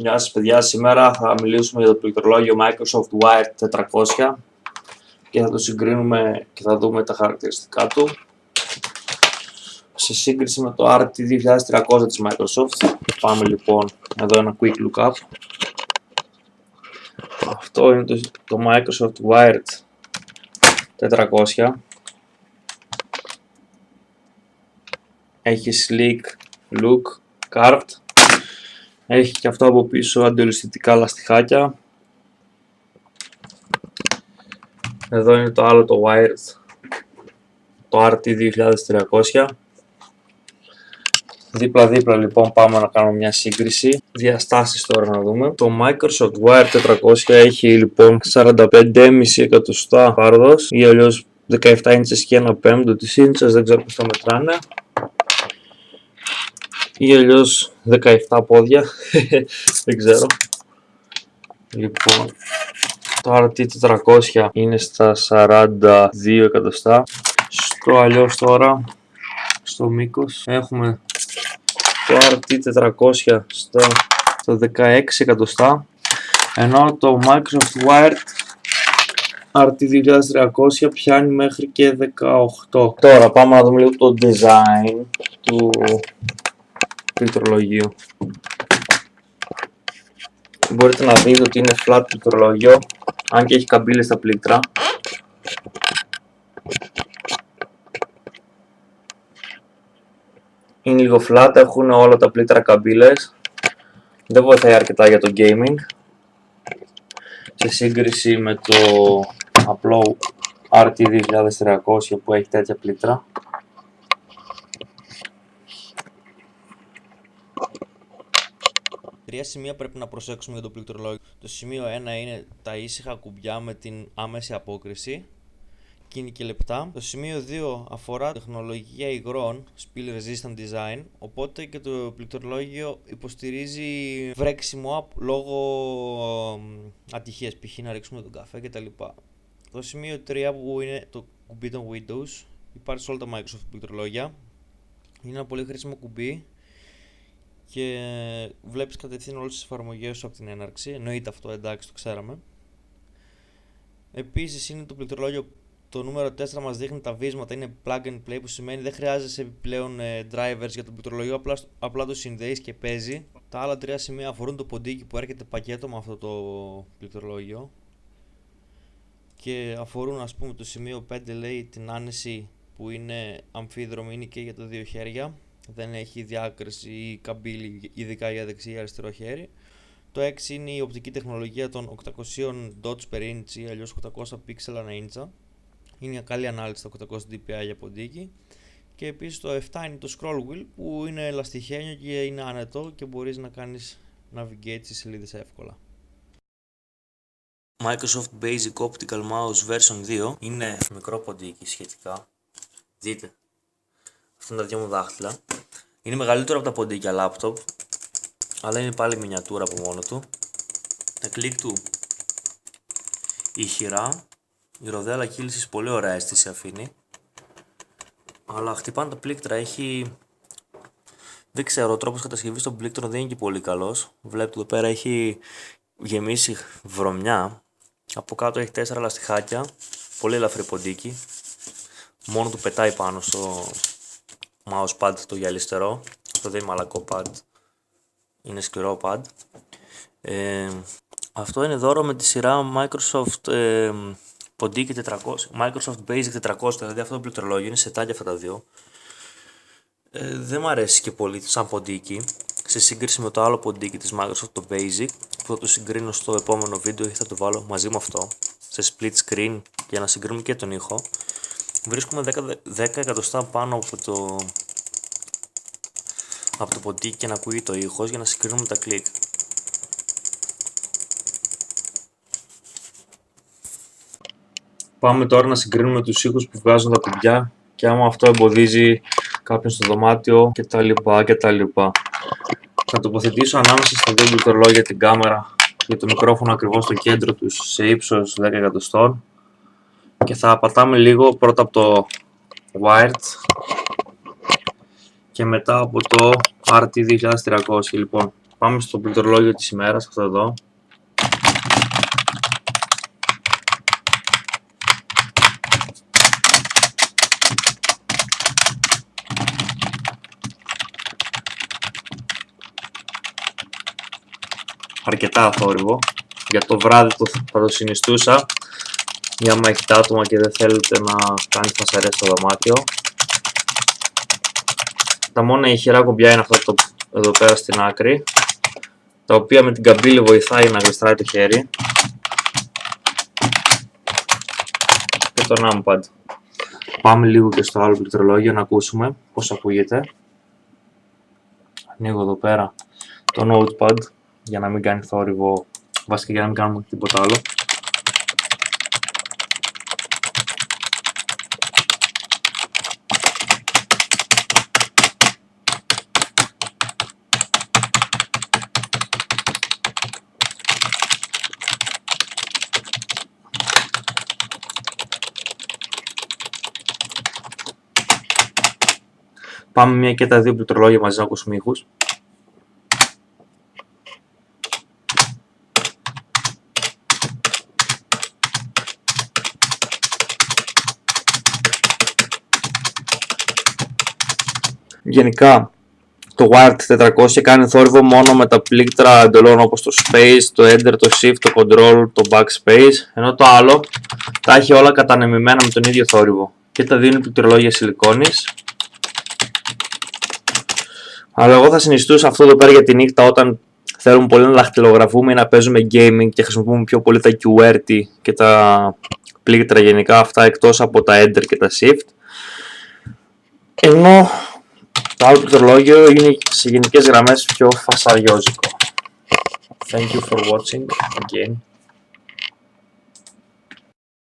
Γεια σας παιδιά, σήμερα θα μιλήσουμε για το πληκτρολόγιο Microsoft Wire 400 και θα το συγκρίνουμε και θα δούμε τα χαρακτηριστικά του σε σύγκριση με το RT2300 της Microsoft. Πάμε λοιπόν εδώ ένα quick lookup. Αυτό είναι το Microsoft Wired 400. Έχει sleek look, carved. Έχει και αυτό από πίσω αντιολισθητικά λαστιχάκια. Εδώ είναι το άλλο το Wired, το RT2300. Δίπλα λοιπόν πάμε να κάνουμε μια σύγκριση. Διαστάσεις τώρα να δούμε. Το Microsoft Wire 400 έχει λοιπόν 45,5 εκατοστά φάρδος ή αλλιώς 17 ίντσες και 1/5 της ίντσας, δεν ξέρω πώς θα μετράνε. Ή αλλιώς 17 πόδια, δεν ξέρω. Λοιπόν, το RT400 είναι στα 42 εκατοστά. Στο αλλιώς τώρα, στο μήκος, έχουμε το RT400 στο 16 εκατοστά, ενώ το Microsoft Wired RT2300 πιάνει μέχρι και 18. Τώρα πάμε να δούμε λίγο το design του πληκτρολογίου. Μπορείτε να δείτε ότι είναι flat πληκτρολόγιο, αν και έχει καμπύλες στα πλήκτρα. Είναι λίγο flat, έχουν όλα τα πλήκτρα καμπύλες. Δεν βοηθάει αρκετά για το gaming σε σύγκριση με το απλό RT2300 που έχει τέτοια πλήκτρα. Τρία σημεία πρέπει να προσέξουμε για το πληκτρολόγιο. Το σημείο 1 είναι τα ήσυχα κουμπιά με την άμεση απόκριση και είναι και λεπτά. Το σημείο 2 αφορά τεχνολογία υγρών, spill resistant design, οπότε και το πληκτρολόγιο υποστηρίζει βρέξιμο λόγω ατυχίας, π.χ. να ρίξουμε τον καφέ κτλ. Το σημείο 3 που είναι το κουμπί των Windows, υπάρχει σε όλα τα Microsoft πληκτρολόγια, είναι ένα πολύ χρήσιμο κουμπί και βλέπεις κατευθείαν όλες τις εφαρμογές σου από την έναρξη. Εννοείται αυτό, εντάξει, το ξέραμε. Επίσης είναι το πληκτρολόγιο, το νούμερο 4 μας δείχνει τα βίσματα, είναι plug and play, που σημαίνει δεν χρειάζεσαι επιπλέον drivers για το πληκτρολόγιο, απλά το συνδέεις και παίζει. Τα άλλα τρία σημεία αφορούν το ποντίκι που έρχεται πακέτο με αυτό το πληκτρολόγιο και αφορούν, ας πούμε, το σημείο 5 λέει την άνεση που είναι αμφίδρομη, είναι και για τα δύο χέρια. Δεν έχει διάκριση ή καμπύλη, ειδικά για δεξί ή αριστερό χέρι. Το 6 είναι η οπτική τεχνολογία των 800 dots per inch ή αλλιώς 800 pixel ανά ίντσα. Είναι μια καλή ανάλυση στα 800 dpi για ποντίκι. Και επίσης το 7 είναι το scroll wheel που είναι ελαστιχένιο και είναι άνετο και μπορείς να κάνεις navigate στις σελίδες εύκολα. Microsoft Basic Optical Mouse version 2 είναι μικρό ποντίκι σχετικά. Δείτε. Αυτά είναι τα δυο μου δάχτυλα. Είναι μεγαλύτερο από τα ποντίκια laptop, αλλά είναι πάλι μινιατούρα από μόνο του. Τα κλικ του ηχηρά, η ροδέλα κύλησης πολύ ωραία αίσθηση αφήνει, αλλά χτυπάνε τα πλήκτρα, έχει... Δεν ξέρω, ο τρόπος κατασκευής των πλήκτρων δεν είναι και πολύ καλός. Βλέπετε εδώ πέρα έχει γεμίσει βρωμιά, από κάτω έχει 4 λαστιχάκια, πολύ ελαφρύ ποντίκι, μόνο του πετάει πάνω στο mousepad το γυαλιστερό. Αυτό δεν είναι μαλακό pad, είναι σκληρό pad. Αυτό είναι δώρο με τη σειρά Microsoft ποντίκι 400, Microsoft Basic 400, δηλαδή αυτό το πληκτρολόγιο είναι σετάκια αυτά τα δύο. Δεν μου αρέσει και πολύ σαν ποντίκι σε σύγκριση με το άλλο ποντίκι της Microsoft, το Basic, που θα το συγκρίνω στο επόμενο βίντεο ή θα το βάλω μαζί με αυτό σε split screen για να συγκρίνουμε και τον ήχο. Βρίσκουμε 10 εκατοστά πάνω από το ποντίκι και να ακούγει το ήχος για να συγκρίνουμε τα κλικ. Πάμε τώρα να συγκρίνουμε τους ήχους που βγάζουν τα κουμπιά και άμα αυτό εμποδίζει κάποιον στο δωμάτιο κτλ. Θα τοποθετήσω ανάμεσα στα δύο πληκτρολόγια την κάμερα και το μικρόφωνο ακριβώς στο κέντρο τους σε ύψος 10 εκατοστών και θα πατάμε λίγο πρώτα από το Wired και μετά από το RT2300. Λοιπόν, Πάμε στο πληκτρολόγιο της ημέρας, αυτό εδώ. Αρκετά θόρυβο. Για το βράδυ θα το συνιστούσα. Για άμα έχετε άτομα και δεν θέλετε να κάνετε φασαρία στο δωμάτιο. Τα μόνα ηχηρά κουμπιά είναι αυτά εδώ πέρα στην άκρη, τα οποία με την καμπύλη βοηθάει να γλιστράει το χέρι, και το numpad. Πάμε λίγο και στο άλλο πληκτρολόγιο να ακούσουμε πώς ακούγεται. Ανοίγω εδώ πέρα το notepad για να μην κάνει θόρυβο, βασικά για να μην κάνουμε τίποτα άλλο. Πάμε μια και τα δύο πληκτρολόγια μαζί να ακούσουμε ήχους. Γενικά το Wired 400 κάνει θόρυβο μόνο με τα πλήκτρα εντολών όπως το Space, το Enter, το Shift, το Control, το Backspace, ενώ το άλλο τα έχει όλα κατανεμημένα με τον ίδιο θόρυβο. Και τα δύο είναι πληκτρολόγια σιλικόνης. Αλλά εγώ θα συνιστούσα αυτό εδώ πέρα για τη νύχτα, όταν θέλουμε πολύ να δαχτυλογραφούμε ή να παίζουμε gaming και χρησιμοποιούμε πιο πολύ τα QWERTY και τα πλήκτρα γενικά αυτά, εκτός από τα Enter και τα Shift. Ενώ το άλλο πληκτρολόγιο είναι σε γενικές γραμμές πιο φασαριόζικο. Thank you for watching again.